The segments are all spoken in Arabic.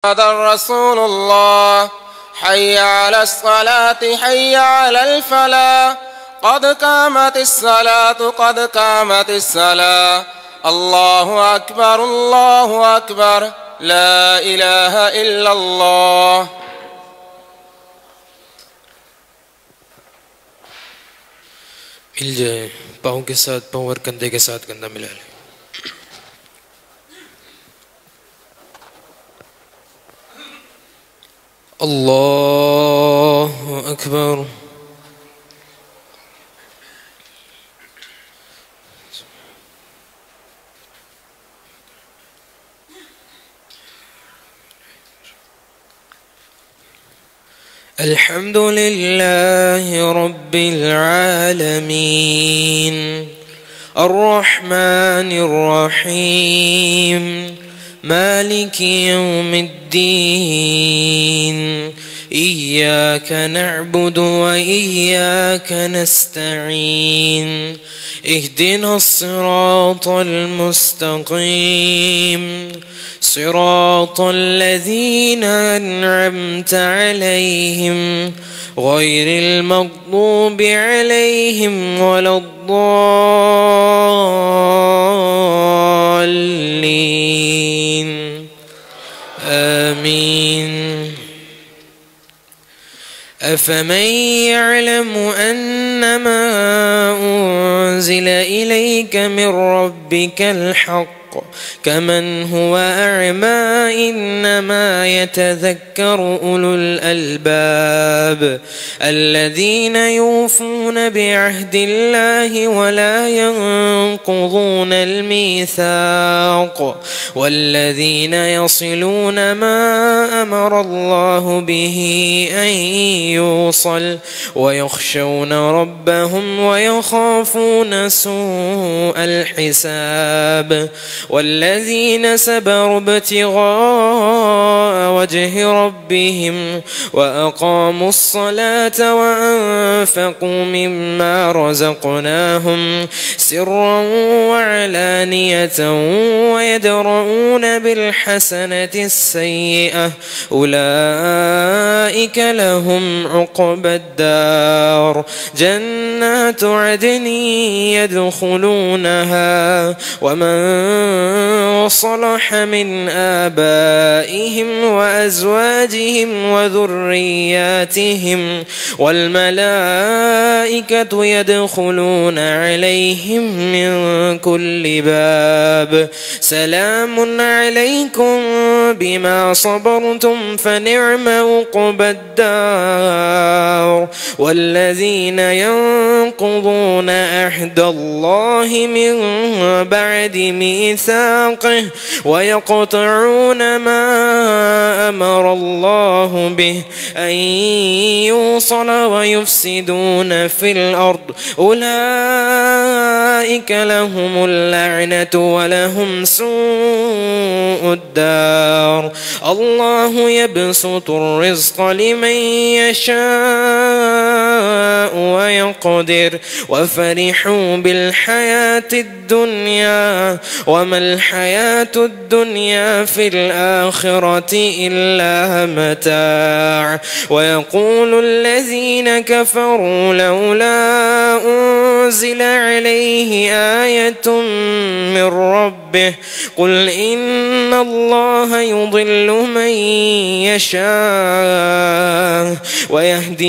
محمد رسول الله. حي على الصلاة حي على الفلاح، قد قامت الصلاة قد قامت الصلاة. الله أكبر الله أكبر، لا إله إلا الله. मिल जाए, पाँव के साथ पाँव और कंधे के साथ कंधा मिला ले. अल्लाहु अकबर. الحمد لله رب العالمين الرحمن الرحيم مالك يوم الدين إياك نعبد وإياك نستعين اهدنا الصراط المستقيم صراط الذين أنعمت عليهم غير المغضوب عليهم ولا الضالين آمين. أفمن يعلم أنما أنزل إليك من ربك الحق كمن هو أعمى إنما يتذكر أولو الألباب الذين يوفون بعهد الله ولا ينقضون الميثاق والذين يصلون ما أمر الله به أن يوصل ويخشون ربهم ويخافون سوء الحساب والذين صبروا ابتغاء وجه ربهم وأقاموا الصلاة وأنفقوا مما رزقناهم سرا وعلانية ويدرؤون بالحسنة السيئة أولئك لهم عقبى الدار جنات عدن يدخلونها ومن صلح من آبائهم وأزواجهم وذرياتهم والملائكة يدخلون عليهم من كل باب سلام عليكم بما صبرتم فنعم عقبى الدار والذين ينقضون عهد الله من بعد ميثاقه ويقطعون ما أمر الله به أن يوصل ويفسدون في الأرض أولئك لهم اللعنة ولهم سوء الدار الله يبسط الرزق لمن يشاء ويقدر وفرحوا بالحياة الدنيا وما الحياة الدنيا في الآخرة إلا متاع ويقول الذين كفروا لولا أنزل عليه آية من ربه قل إن الله يضل من يشاء ويهدي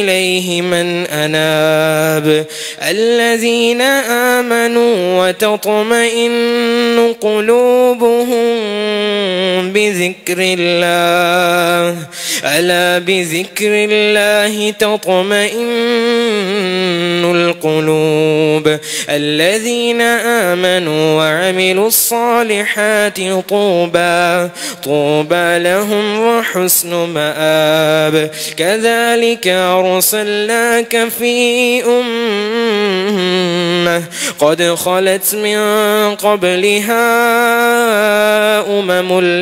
إليه من أناب الذين آمنوا وتطمئن قلوبهم بذكر الله ألا بذكر الله تطمئن القلوب الذين آمنوا وعملوا الصالحات طوبى لهم وحسن مآب كذلك أرسلناك في أمة قد خلت من قبلها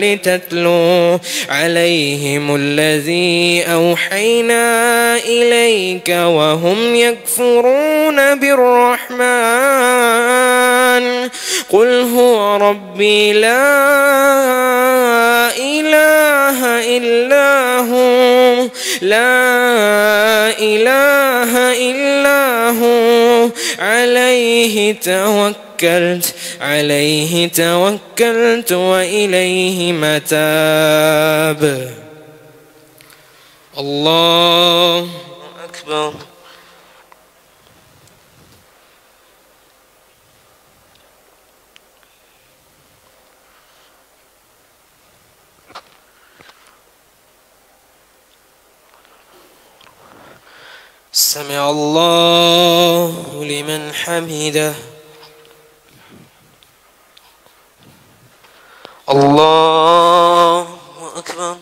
لتتلو عليهم الذي أوحينا إليك وهم يكفرون بالرحمن قل هو ربي لا إلا هو لا إله إلا هو عليه توكلت وإليه متاب. الله أكبر. سمع الله لمن حمده. الله أكبر.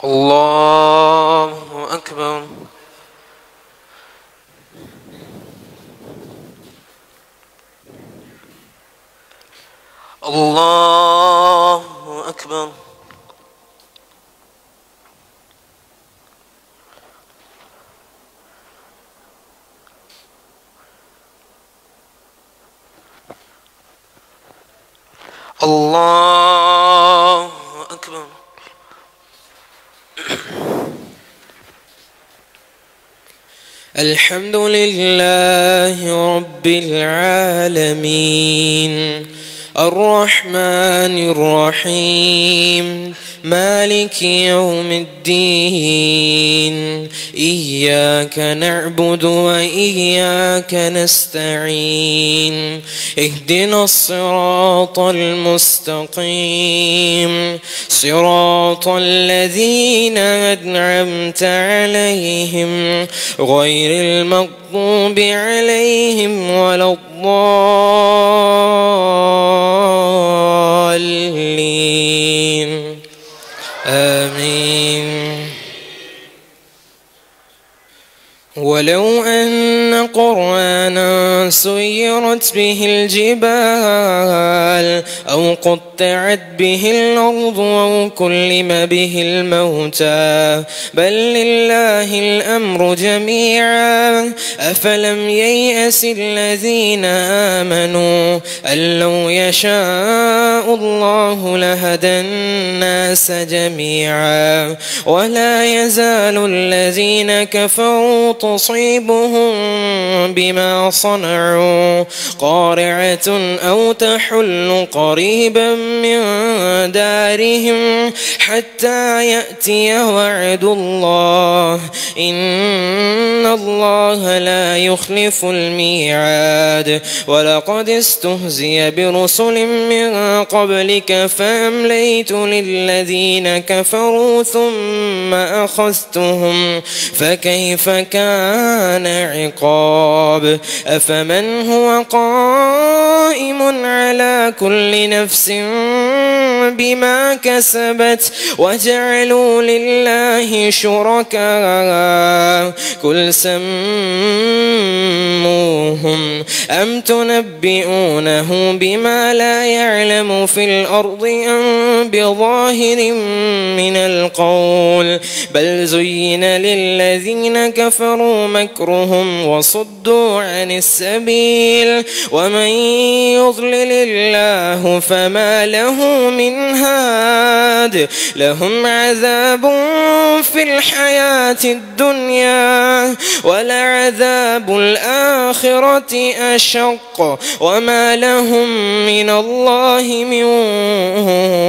الله أكبر. الله أكبر. الله أكبر. الحمد لله رب العالمين الرحمن الرحيم مالك يوم الدين إياك نعبد وإياك نستعين اهدنا الصراط المستقيم صراط الذين أنعمت عليهم غير المغضوب عليهم ولا الضالين آمين. ولو أن قرآنا سيرت به الجبال أو قطعت به الأرض أو كلم به الموتى بل لله الأمر جميعا أفلم ييأس الذين آمنوا أن لو يشاء الله لهدى الناس جميعا ولا يزال الذين كفروا تصيبهم بما صنعوا قارعة أو تحل قريبا من دارهم حتى يأتي وعد الله إن الله لا يخلف الميعاد. ولقد استهزئ برسل من قبلك فأمليت للذين كفروا ثم أخذتهم فكيف كان عقاب. أفمن هو قائم على كل نفس بما كسبت وجعلوا لله شركاء قل سموهم أم تنبئونه بما لا يعلم في الأرض أم بظاهر من القول بل زين للذين كفروا مكرهم وصدوا عن السبيل ومن يضلل الله فما له من هاد لهم عذاب في الحياة الدنيا ولعذاب الآخرة أشق وما لهم من الله من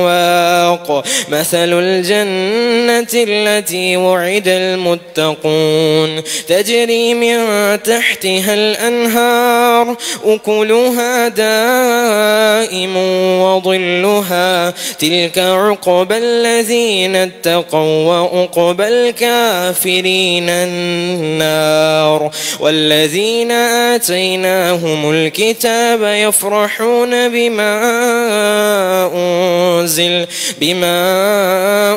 واق. مثل الجنة التي وعد المتقون تجري من تحتها الأنهار أكلها دائم وظلها تلك عقبى الذين اتقوا وعقبى الكافرين النار. والذين آتيناهم الكتاب يفرحون بما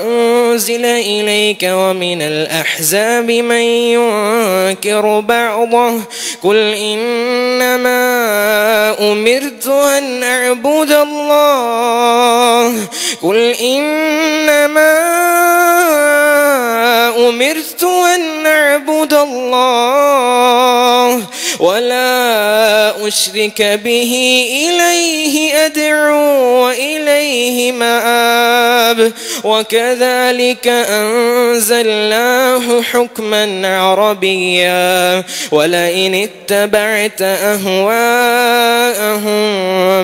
أنزل إليك ومن الأحزاب من ينكر بعضه قل إنما أمرت أن أعبد الله ولا أشرك به إليه أدعو وإليه مآب وكذلك أنزلناه حكما عربيا ولئن اتبعت أهواءهم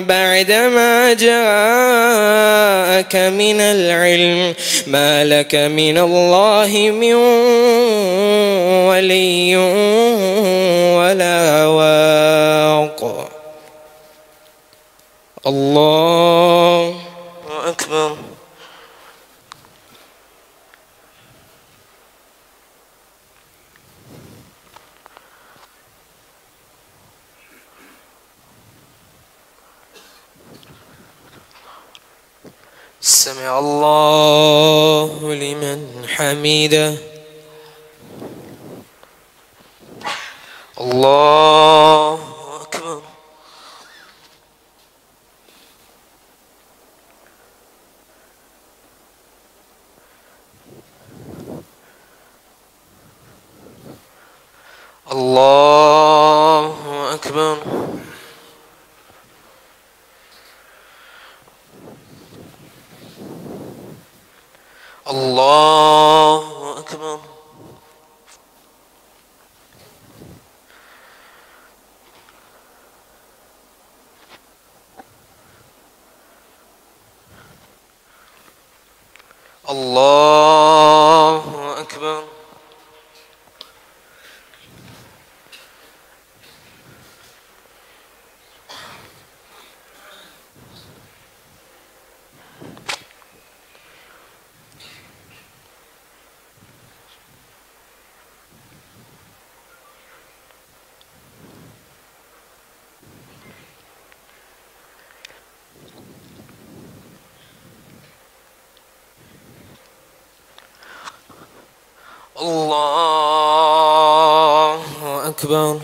بعدما جاءك من العلم ما لك من الله من ولي ولا واق. الله أكبر. سمع الله لمن حمده. الله أكبر. الله أكبر. الله أكبر. الله أكبر. الله أكبر.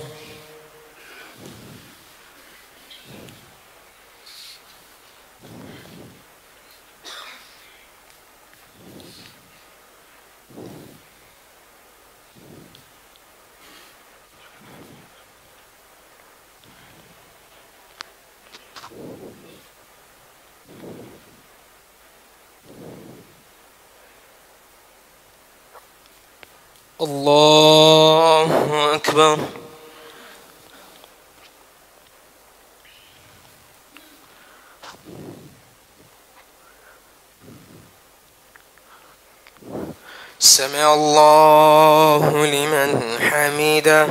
الله أكبر. سمع الله لمن حمده.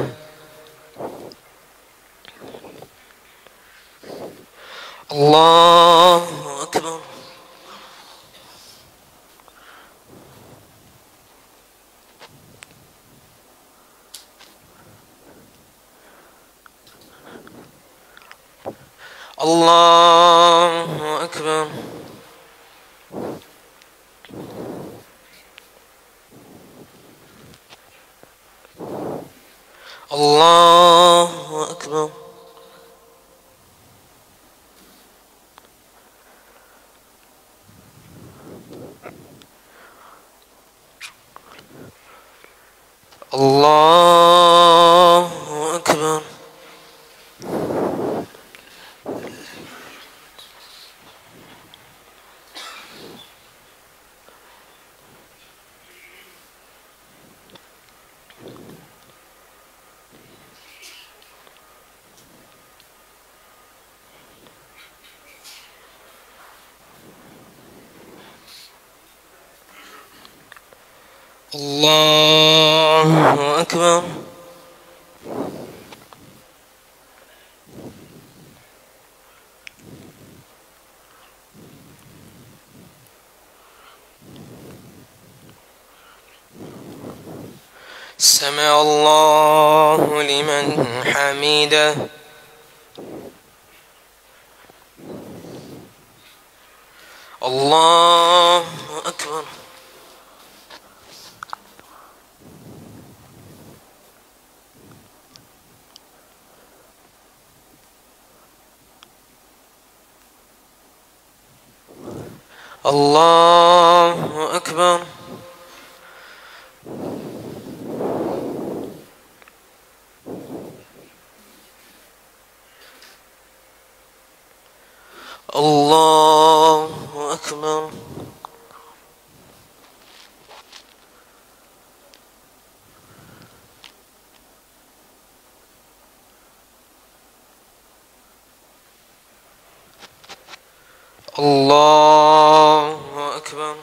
الله أكبر. الله أكبر. الله أكبر. الله أكبر. الله أكبر. سمع الله لمن حمده. الله أكبر. الله أكبر. الله أكبر. الله أكبر.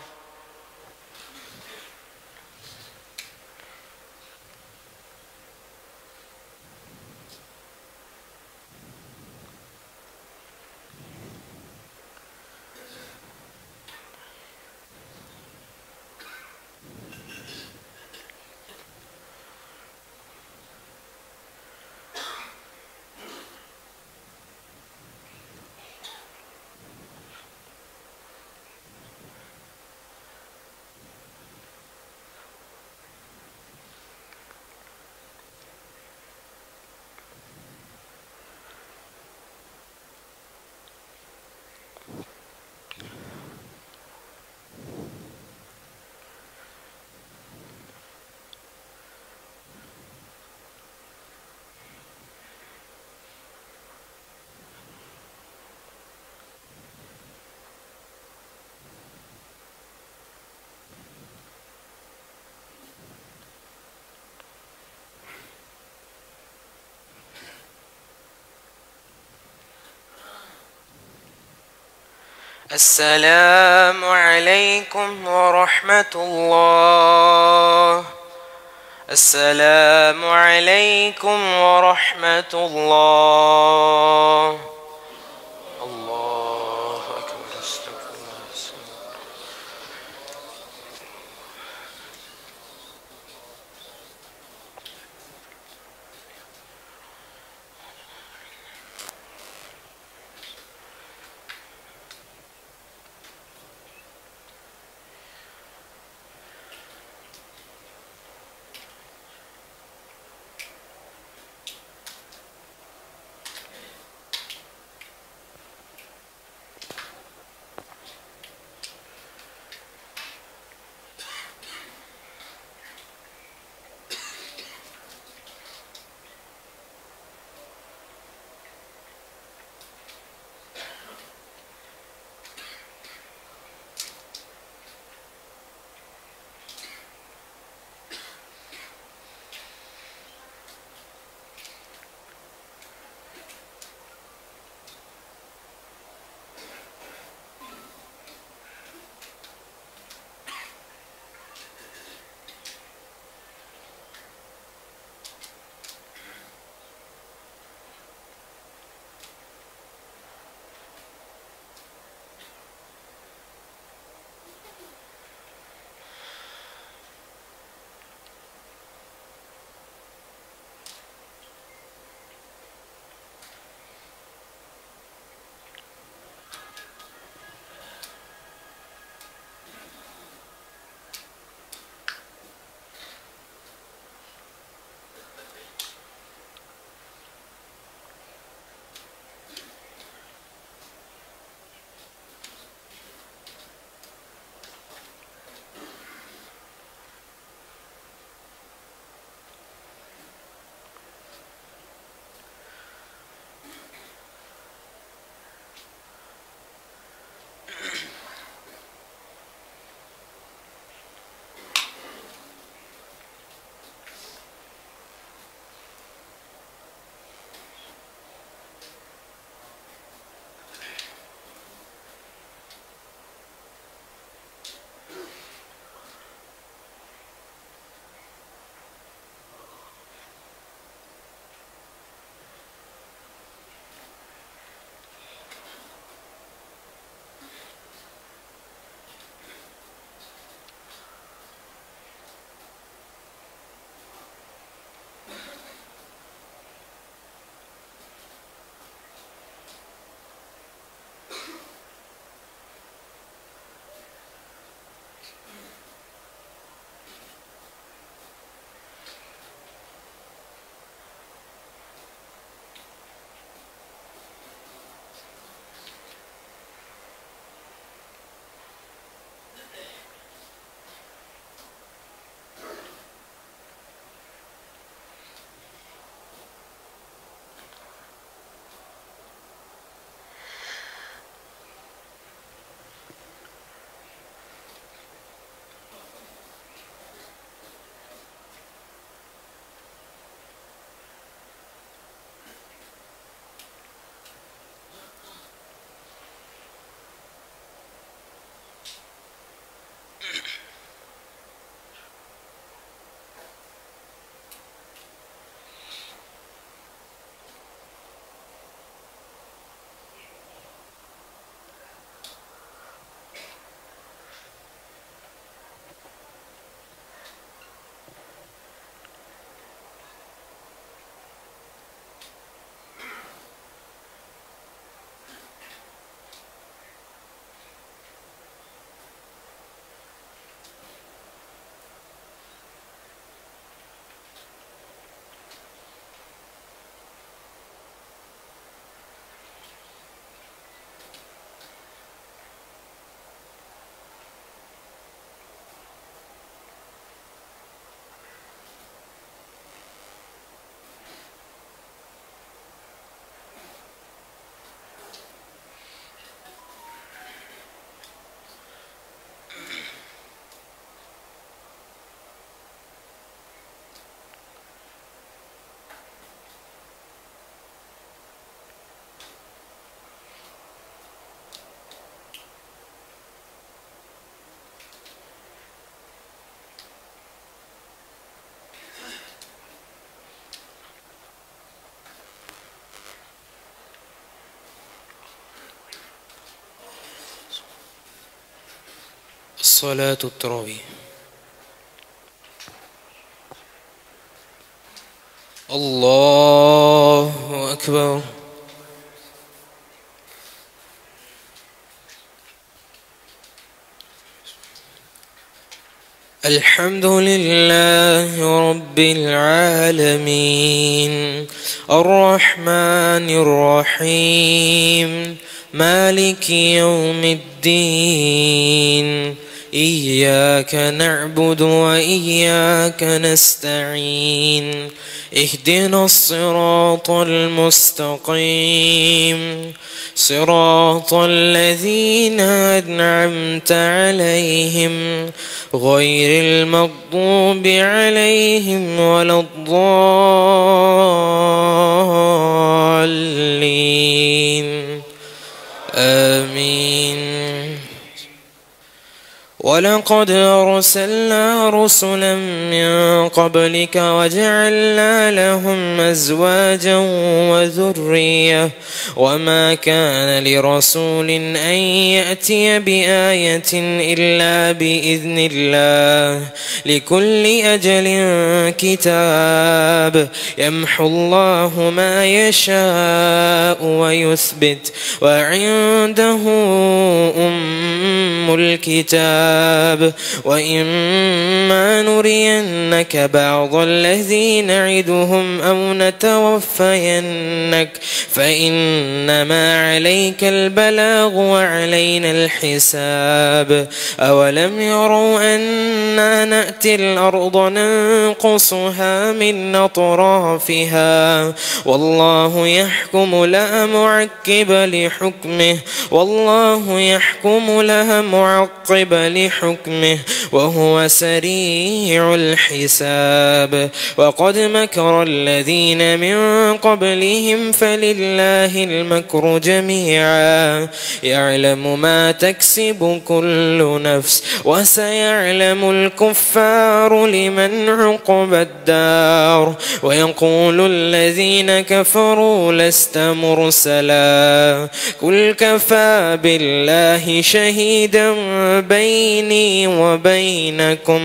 السلام عليكم ورحمة الله. السلام عليكم ورحمة الله. الله أكبر. استغفر الله. صلاة التراويح. الله أكبر. الحمد لله رب العالمين الرحمن الرحيم مالك يوم الدين إياك نعبد وإياك نستعين اهدنا الصراط المستقيم صراط الذين أنعمت عليهم غير المغضوب عليهم ولا الضالين آمين. ولقد أرسلنا رسلا من قبلك وجعلنا لهم أزواجا وذرية وما كان لرسول أن يأتي بآية إلا بإذن الله لكل أجل كتاب يمحو الله ما يشاء ويثبت وعنده أم الكتاب وإما نرينك بعض الذي نعدهم أو نتوفينك فإنما عليك البلاغ وعلينا الحساب. أولم يروا أنا نأتي الأرض ننقصها من أطرافها والله يحكم لا معقب لحكمه والله يحكم لا معقب لحكمه وهو سريع الحساب. وقد مكر الذين من قبلهم فلله المكر جميعا يعلم ما تكسب كل نفس وسيعلم الكفار لمن عقبى الدار. ويقول الذين كفروا لست مرسلا قل كفى بالله شهيدا بيني وبينكم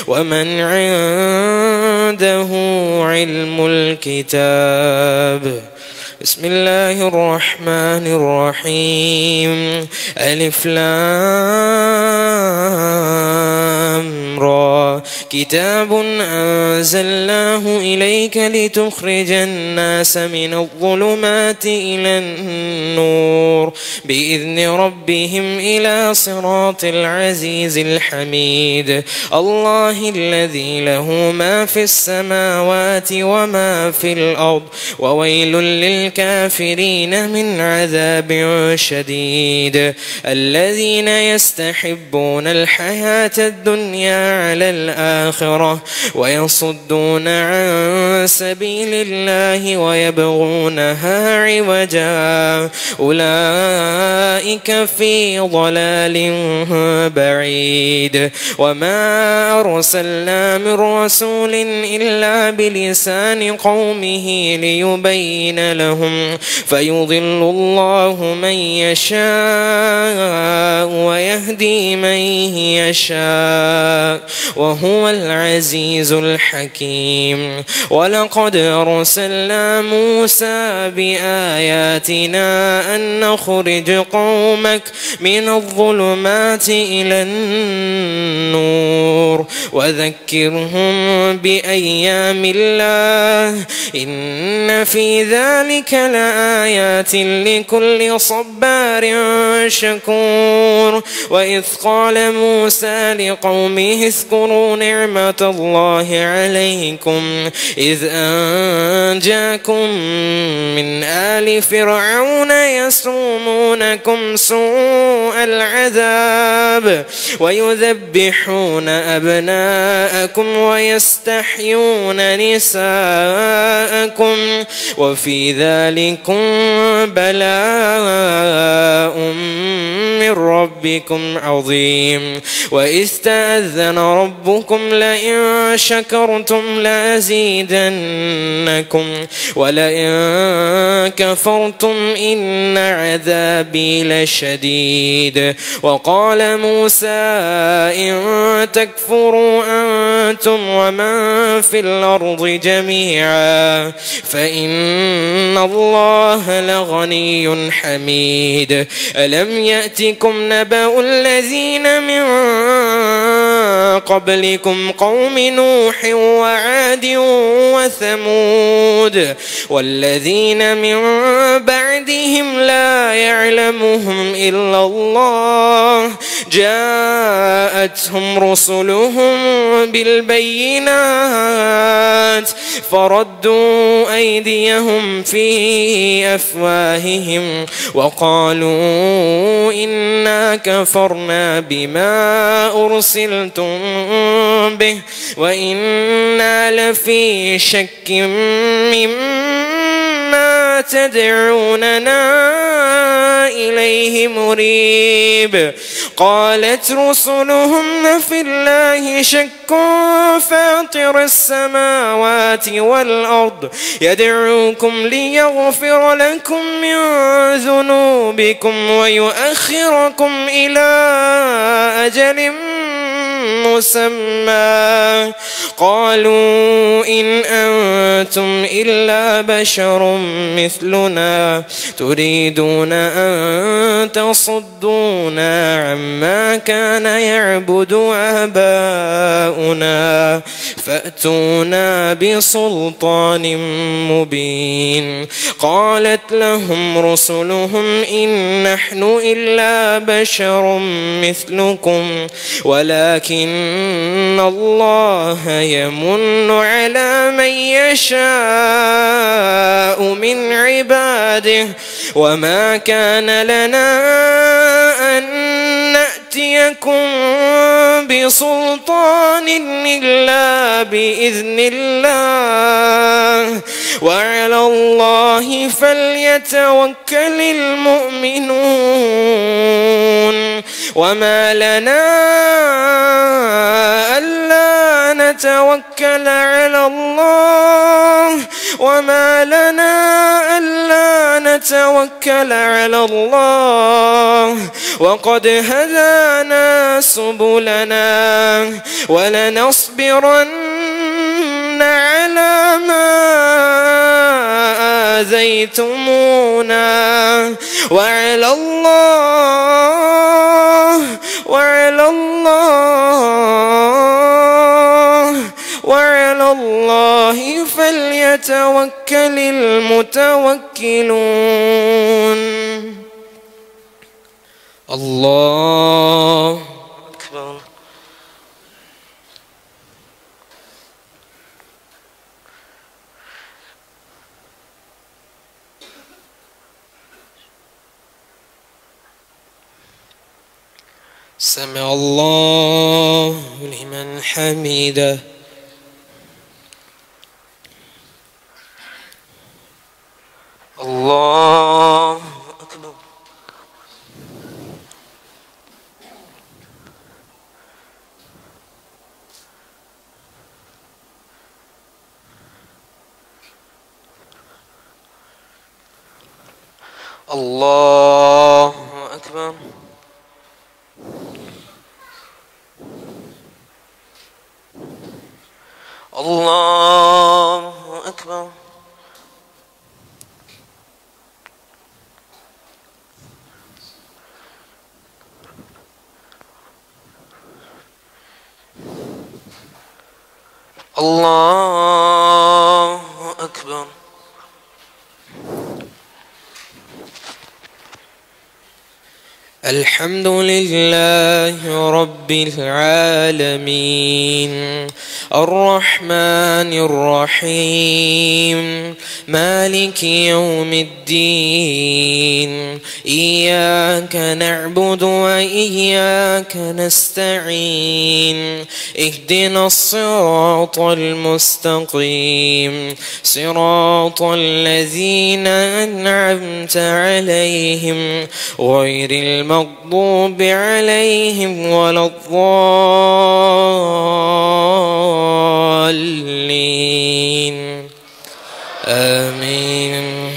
ومن عنده علم الكتاب. بسم الله الرحمن الرحيم ألف لام را كتاب أنزلناه إليك لتخرج الناس من الظلمات إلى النور بإذن ربهم إلى صراط العزيز الحميد. الله الذي له ما في السماوات وما في الأرض وويل للكافرين من عذاب شديد. الذين يستحبون الحياة الدنيا على الآخرة ويصدون عن سبيل الله ويبغونها عوجا أولئك في ضلال بعيد. وما أرسلنا من رسول إلا بلسان قومه ليبين لهم فيضل الله من يشاء ويهدي من يشاء وهو العزيز الحكيم. ولقد أرسلنا موسى بآياتنا أن نخرج قومك من الظلمات إلى النور وذكرهم بأيام الله إن في ذلك لآيات لكل صبار شكور. وإذ قال موسى لقومه اذكروا نعمة الله عليكم إذ أنجاكم من آل فرعون يسومونكم سوء العذاب ويذبحون أبناءكم ويستحيون نساءكم وفي ذلكم بلاء من ربكم عظيم. وإذ تأذن ربكم لئن شكرتم لأزيدنكم ولئن كفرتم إن عذابي لشديد. وقال موسى إن تكفروا أنتم ومن في الأرض جميعا فإن الله لغني حميد. ألم يأتكم نبأ الذين من قبلكم قوم نوح وعاد وثمود والذين من بعدهم لا يعلمهم إلا الله جاءتهم رسلهم بالبينات فردوا أيديهم في أفواههم وقالوا إنا كفرنا بما أرسلتم به وإنا لفي شك مما تدعوننا إليه مريب. قالت رسلهم في الله شك فاطر السماوات والأرض يدعوكم ليغفر لكم من ذنوبكم ويؤخركم إلى أجل مسمى. قالوا إن أنتم إلا بشر مثلنا تريدون أن تصدونا عما كان يعبد آباؤنا فأتونا بسلطان مبين. قالت لهم رسلهم إن نحن إلا بشر مثلكم ولكن الله يمن على من يشاء من عباده وما كان لنا أن نأتيكم بسلطان إلا بإذن الله وعلى الله فليتوكل المؤمنون. وما لنا ألا نتوكل على الله وقد هدانا سبلنا ولنصبرن على ما آذيتمونا وعلى الله فليتوكل المتوكلون. الله أكبر. سمع الله لمن حمده. الله أكبر. الله أكبر. الله أكبر. الله أكبر. الحمد لله رب العالمين الرحمن الرحيم مالك يوم الدين إياك نعبد وإياك نستعين اهدنا الصراط المستقيم صراط الذين أنعمت عليهم غير المغضوب عليهم ولا الضالين آمين.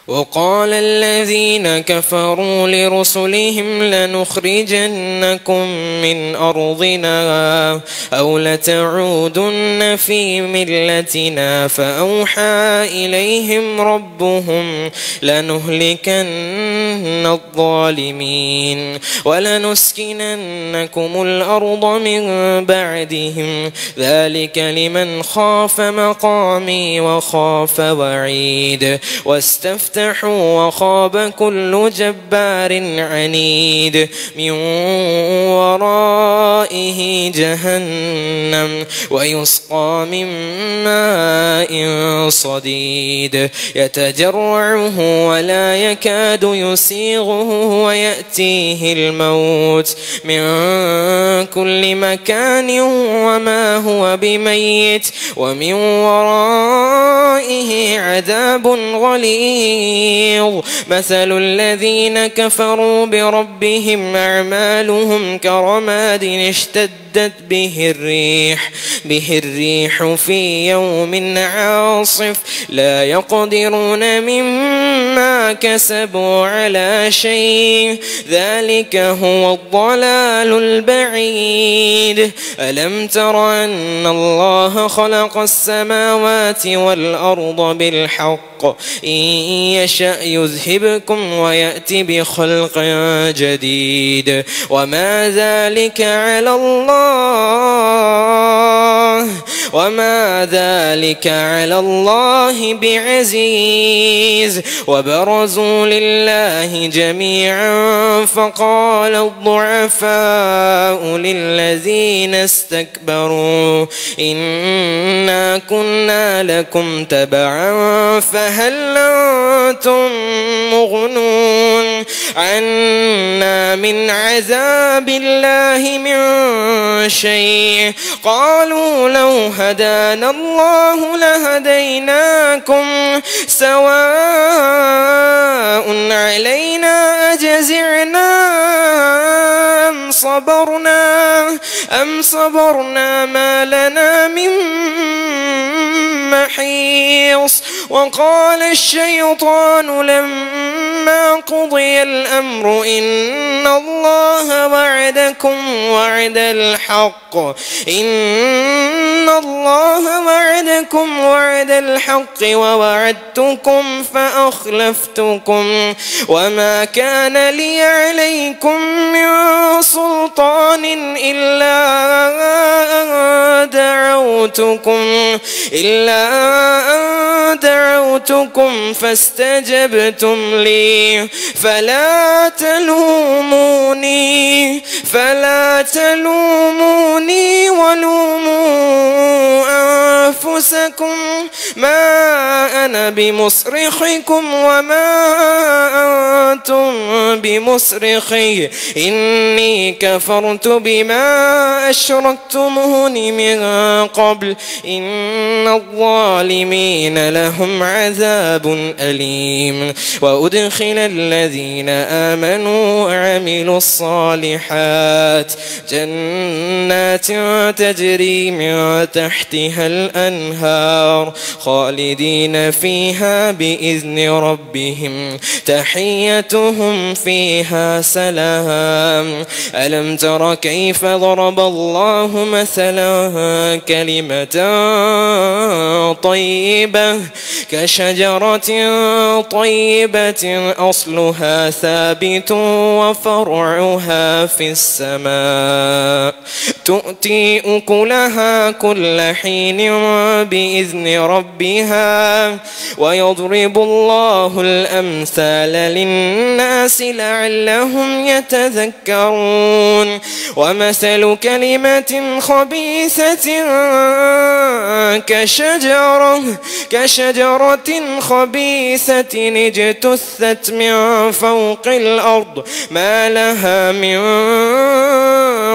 وقال الذين كفروا لرسلهم لنخرجنكم من أرضنا أو لتعودن في ملتنا فأوحى إليهم ربهم لنهلكن الظالمين ولنسكننكم الأرض من بعدهم ذلك لمن خاف مقامي وخاف وعيد واستفتحوا وخاب كل جبار عنيد من ورائه جهنم ويسقى من ماء صديد يتجرعه ولا يكاد يسيغه ويأتيه الموت من كل مكان وما هو بميت ومن ورائه عذاب غليظ مثل الذين كفروا بربهم أعمالهم كرماد اشتدت به الريح في يوم عاصف لا يقدرون مما كسبوا على شيء ذلك هو الضلال البعيد ألم تر أن الله خلق السماوات والأرض بالحق إن يشأ يذهبكم ويأتي بخلق جديد وما ذلك على الله بعزيز وبرزوا لله جميعا فقال الضعفاء للذين استكبروا إنا كنا لكم تبعا فهل أنتم مغنون عنا من عذاب الله من شيء قالوا لو هدانا الله لهديناكم سواء علينا أجزعنا أم صبرنا ما لنا من محيص وقال الشيطان لما قضي الأمر إن الله وعدكم وعد الحق ووعدتكم فأخلفتكم وما كان لي عليكم من سلطان إلا أن دعوتكم فاستجبتم لي فلا تلوموني ولوموا أنفسكم ما أنا بمصرخكم وما أنتم بمصرخي إني كفرت بما أشركتمون من قبل إن الظالمين لهم عذاب أليم وأدخل الذين آمنوا وعملوا الصالحات جنات تجري من تحتها الأنهار خالدين فيها بإذن ربهم تحيتهم فيها سلام ألم تر كيف ضرب الله مثلا كلمة طيبة كشجرة طيبة أصلها ثابت وفرعها في السماء تؤتي أكلها كل حين بإذن ربها ويضرب الله الأمثال للناس لعلهم يتذكرون ومثل كلمة خبيثة كشجرة خبيثة اجتثت من فوق الأرض ما لها من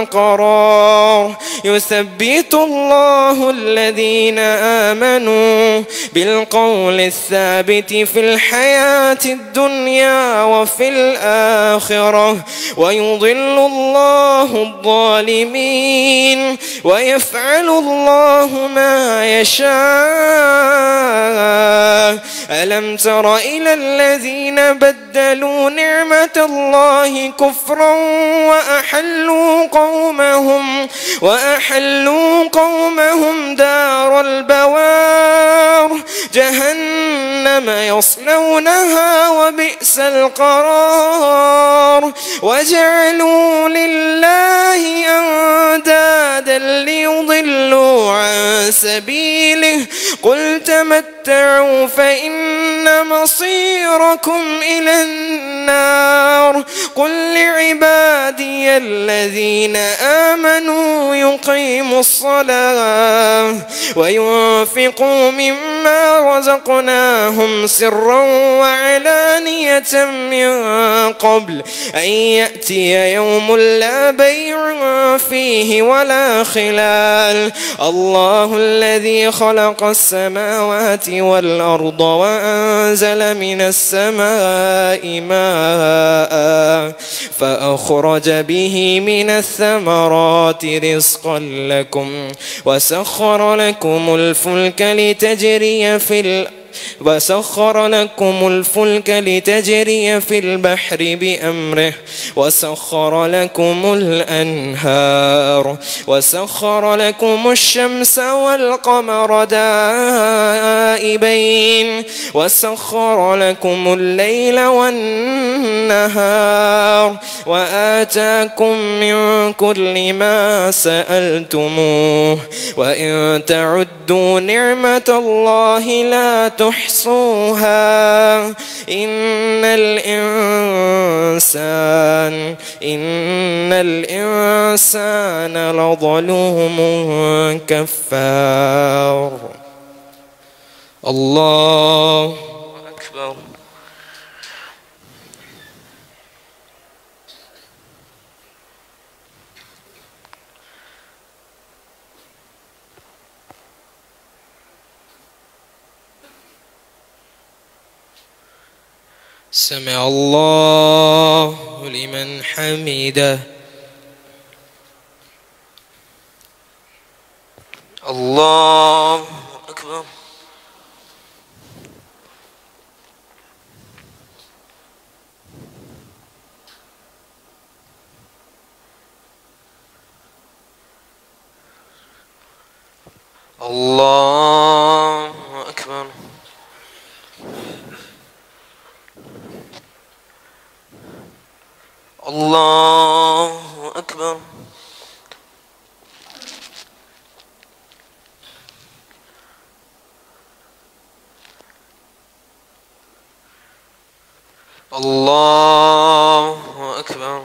قرار يثبت الله الذين آمنوا بالقول الثابت في الحياة الدنيا وفي الآخرة ويضل الله الظالمين ويفعل الله ما يشاء ألم تر إلى الذين بدلوا نعمة الله كفرا وأحلوا قومهم دار البوار جهنم يصلونها وبئس القرار وجعلوا لله أندادا ليضلوا عن سبيله قل تمتعوا فإن مصيركم إلى النار قل لعبادي الذين آمنوا يقيموا الصلاة وينفقوا مما رزقناهم سرا وعلانية من قبل أن يأتي يوم لا بيع فيه ولا خلال الله الذي خلق السماوات والأرض وأنزل من السماء ماء فأخرج به من الثمرات رزقا لكم وسخر لكم الفلك لتجري في البحر بأمره وسخر لكم الأنهار وسخر لكم الشمس والقمر دائبين وسخر لكم الليل والنهار وآتاكم من كل ما سألتموه وإن تعدوا نعمة الله لا تحصوها إن الإنسان لظلوم كفار. الله أكبر. سمع الله لمن حمده. الله أكبر. الله أكبر. الله أكبر. الله أكبر.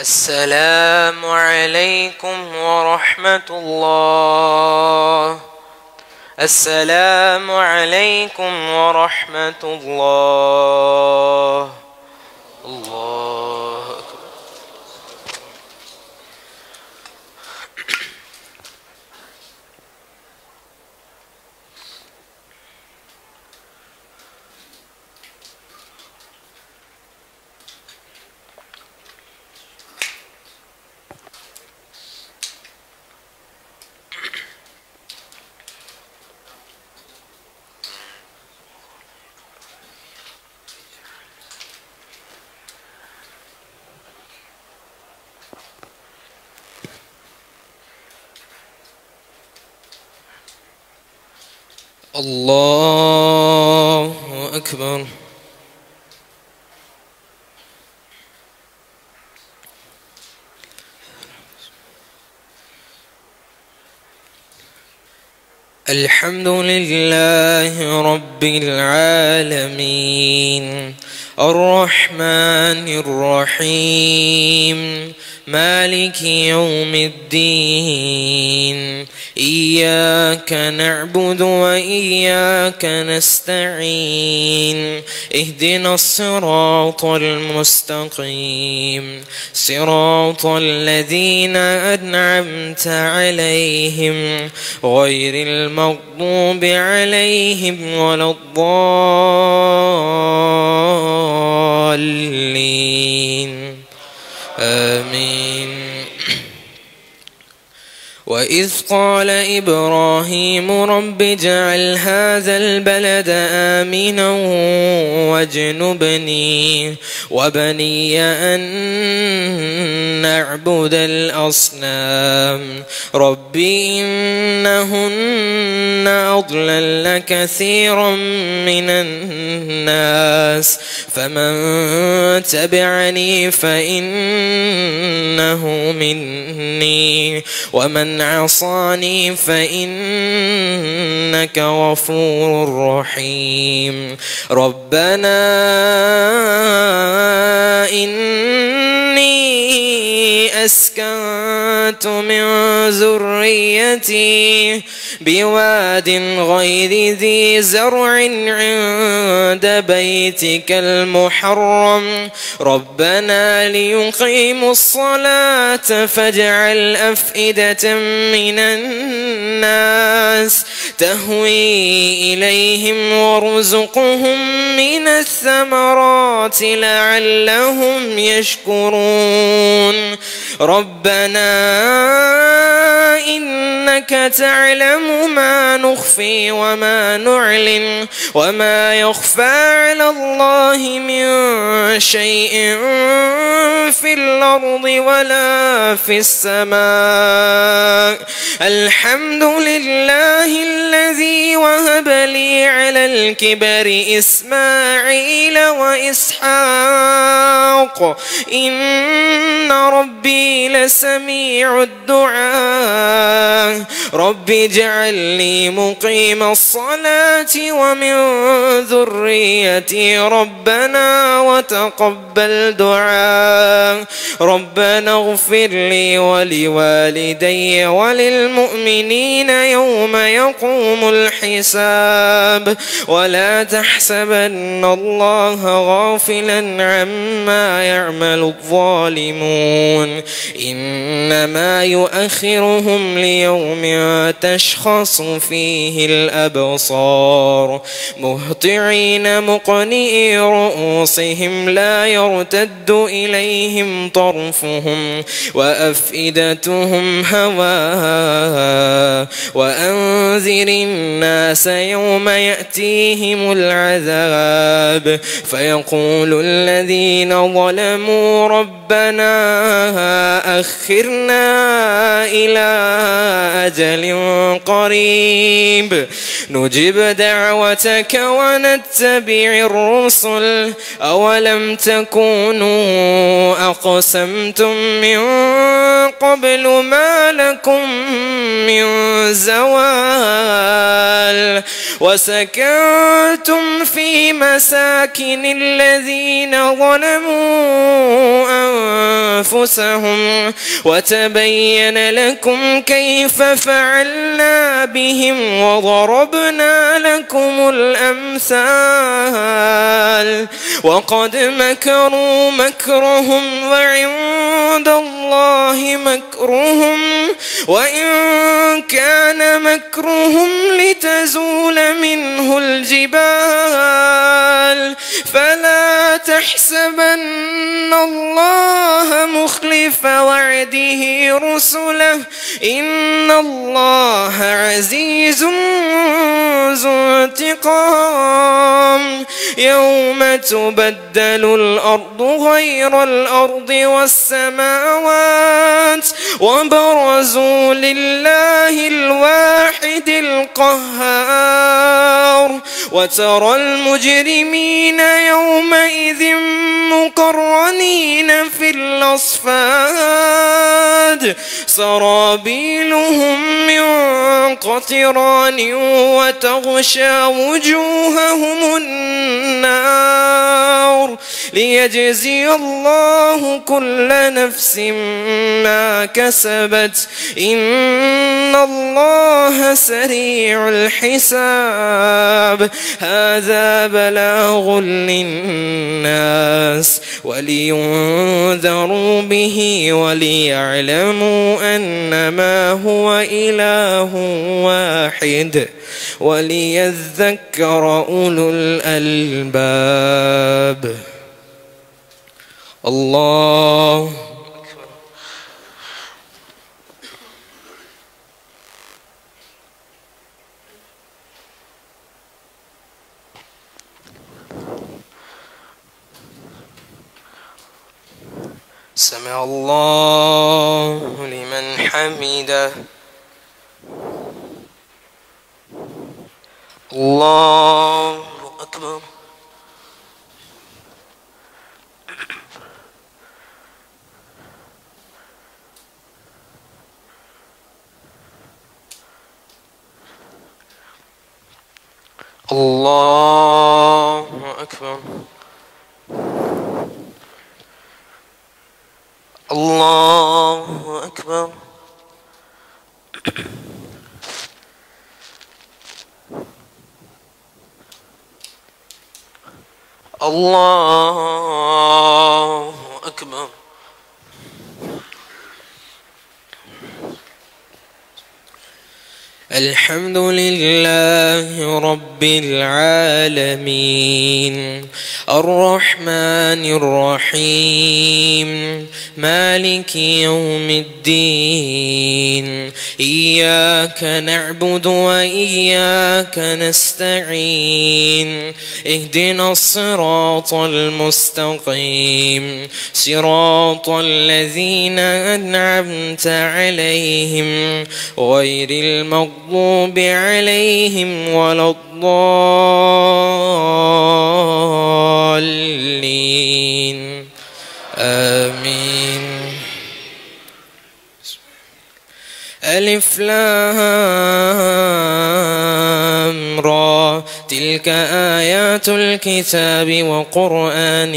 السلام عليكم ورحمة الله. السلام عليكم ورحمة الله. الله أكبر. الله أكبر. الحمد لله رب العالمين الرحمن الرحيم مالك يوم الدين إياك نعبد وإياك نستعين اهدنا الصراط المستقيم صراط الذين أنعمت عليهم غير المغضوب عليهم ولا الضالين آمين. وإذ قال إبراهيم رب اجعل هذا البلد آمنا واجنبني وبني أن نعبد الأصنام رب إنهن أضللن كثيرا من الناس فمن تبعني فإنه مني ومن عصاني فإنك غفور رحيم. ربنا إني أسكنت من ذريتي بواد غير ذي زرع عند بيتك المحرم ربنا ليقيموا الصلاة فاجعل أفئدة من الناس تهوي إليهم وارزقهم من الثمرات لعلهم يشكرون. ربنا إنك تعلم ما نخفي وما نعلن وما يخفى على الله من شيء في الأرض ولا في السماء. الحمد لله الذي وهب لي على الكبر إسماعيل وإسحاق إن ربي لسميع الدعاء. رب اجعلني مقيم الصلاة ومن ذريتي ربنا وتقبل دعاء. ربنا اغفر لي ولوالدي وللمؤمنين يوم يقوم الحساب ولا تحسبن الله غافلا عما يعمل الظالمون إنما يؤخرهم ليوم تشخص فيه الأبصار مهطعين مقنئي رؤوسهم لا يرتد إليهم طرفهم وأفئدتهم هواء. وأنذر الناس يوم يأتيهم العذاب فيقول الذين ظلموا ربنا أخرنا إلى أجل قريب نجب دعوتك ونتبع الرسل أولم تكونوا أقسمتم من قبل ما لكم من زوال وسكنتم في مساكن الذين ظلموا أنفسهم وتبين لكم كيف فعلنا بهم وضربنا لكم الأمثال وقد مكروا مكرهم وعند الله مكرهم وإن كان مكرهم لتزول منه الجبال فلا تحسبن الله مخلف وعده رسله إن الله عزيز ذو انتقام يوم تبدل الأرض غير الأرض والسماوات وبرزوا لله الواحد القهار وترى المجرمين يومئذ مقرنين في الأصفاد سرابيلهم من قطران وتغشى وجوههم النار ليجزي الله كل نفس ما كسبت إن الله سريع الحساب هذا بلاغ للناس ولينذروا به وليعلموا أنما هو إله واحد وليذكر أولو الألباب الله سمع الله لمن حمده الله أكبر الله أكبر الله أكبر الله أكبر الحمد لله رب العالمين الرحمن الرحيم مالك يوم الدين إياك نعبد وإياك نستعين اهدنا الصراط المستقيم صراط الذين أنعمت عليهم غير المغضوب عليهم ولا الضالين آمين ألف لام را تلك آيات الكتاب وقرآن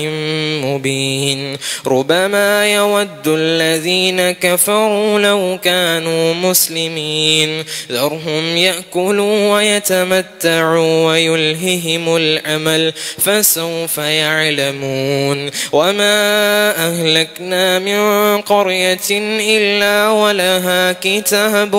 مبين ربما يود الذين كفروا لو كانوا مسلمين ذرهم يأكلوا ويتمتعوا ويلههم الأمل فسوف يعلمون وما أهلكنا من قرية إلا ولها كتاب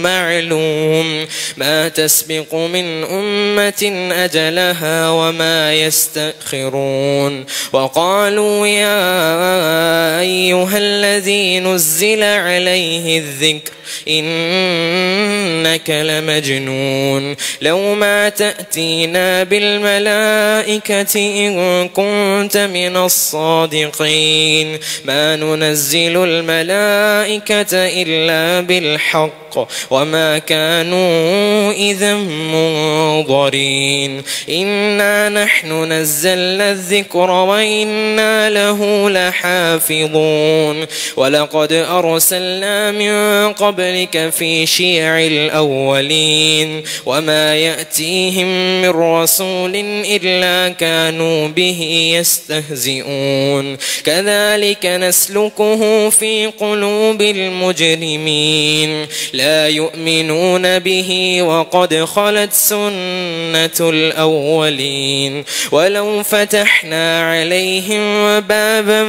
معلوم ما تسبق من أمة أجلها وما يستأخرون وقالوا يا أيها الذي نزل عليه الذكر إنك لمجنون لو ما تأتينا بالملائكة إن كنت من الصادقين ما ننزل الملائكة إلا بالحق وما كانوا إذا منظرين إنا نحن نزلنا الذكر وإنا له لحافظون ولقد أرسلنا من قبلك في شيع الأولين وما يأتيهم من رسول إلا كانوا به يستهزئون كذلك نسلكه في قلوب المجرمين لا يؤمنون به وقد خلت سنة الأولين ولو فتحنا عليهم بابا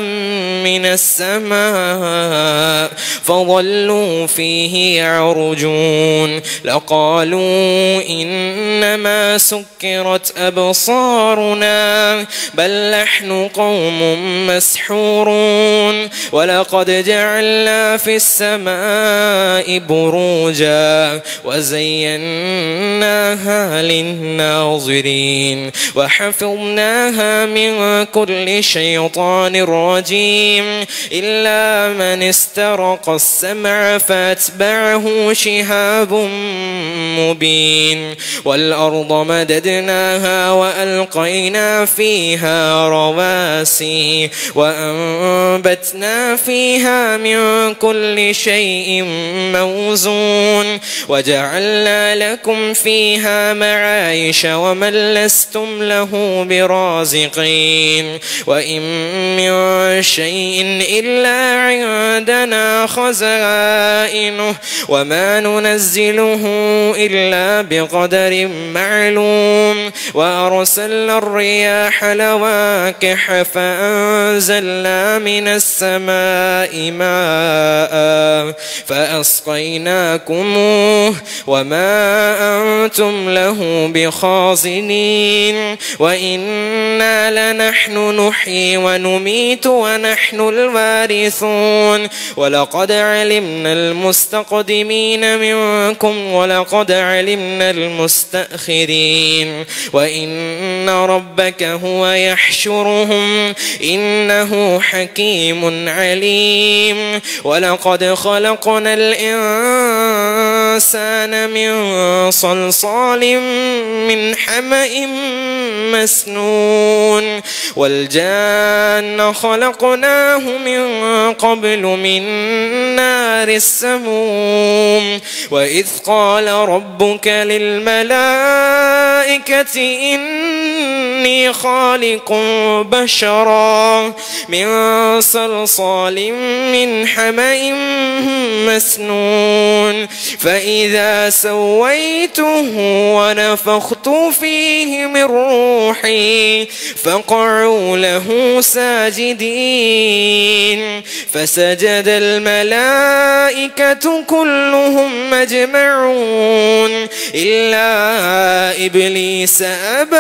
من السماء فظلوا فيه فيه يعرجون لقالوا إنما سكرت أبصارنا بل نحن قوم مسحورون ولقد جعلنا في السماء بروجا وزيناها للناظرين وحفظناها من كل شيطان رجيم إلا من استرق السمع فاتبعه شهاب مبين والأرض مددناها وألقينا فيها رواسي وأنبتنا فيها من كل شيء موزون وجعلنا لكم فيها معايش ومن لستم له برازقين وإن من شيء إلا عندنا خزائنه وما ننزله إلا بقدر معلوم وأرسلنا الرياح لواكح فأنزلنا من السماء ماء فأسقيناكموه وما أنتم له بخازنين وإنا لنحن نحيي ونميت ونحن الوارثون ولقد علمنا المستقدمين منكم ولقد علمنا المستأخرين وإن ربك هو يحشرهم إنه حكيم عليم ولقد خلقنا الإنسان من صلصال من حمأ مسنون والجان خلقناه من قبل من نار السموم وإذ قال ربك للملائكة إني خالق بشرا من صلصال من حمأ مسنون فإذا سويته ونفخت فيه من روحي فقعوا له ساجدين فسجد الملائكة كلهم أجمعون إلا إبليس أبى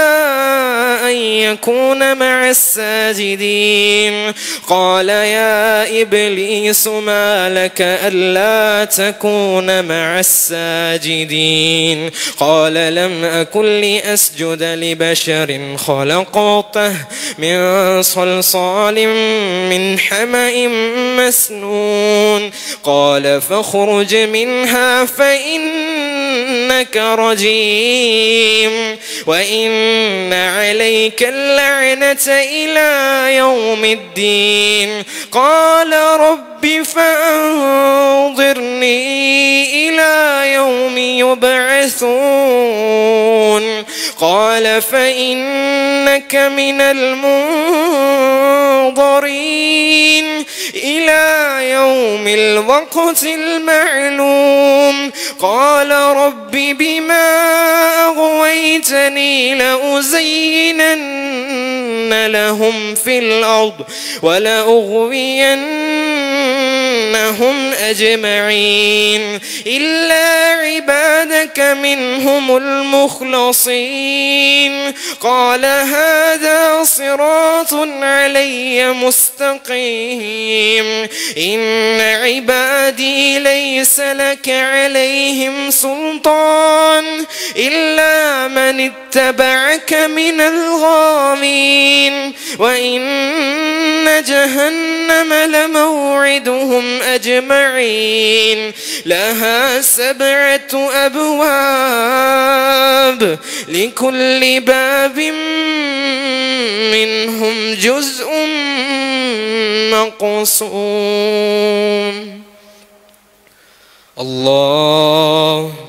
أن يكون مع الساجدين قال يا إبليس ما لك ألا تكون مع الساجدين قال لم أكن لأسجد لبشر خلقته من صلصال من حمأ مسنون قال فاخرج منها فإنك رجيم وإن عليك اللعنة إلى يوم الدين قال رب فأنظرني إلى يوم يبعثون قال فإنك من المنظرين إلى يوم الوقت المعلوم قال رب بما أغويتني لأزينن لهم في الأرض ولأغوينهم أجمعين إلا عبادك منهم المخلصين قال هذا صراط علي مستقيم إن عبادي ليس لك عليهم سلطان إلا من اتبعك من الغاوين وإن جهنم لموعدهم أجمعين لها 7 أبواب لكل باب منهم جزء مقسوم الله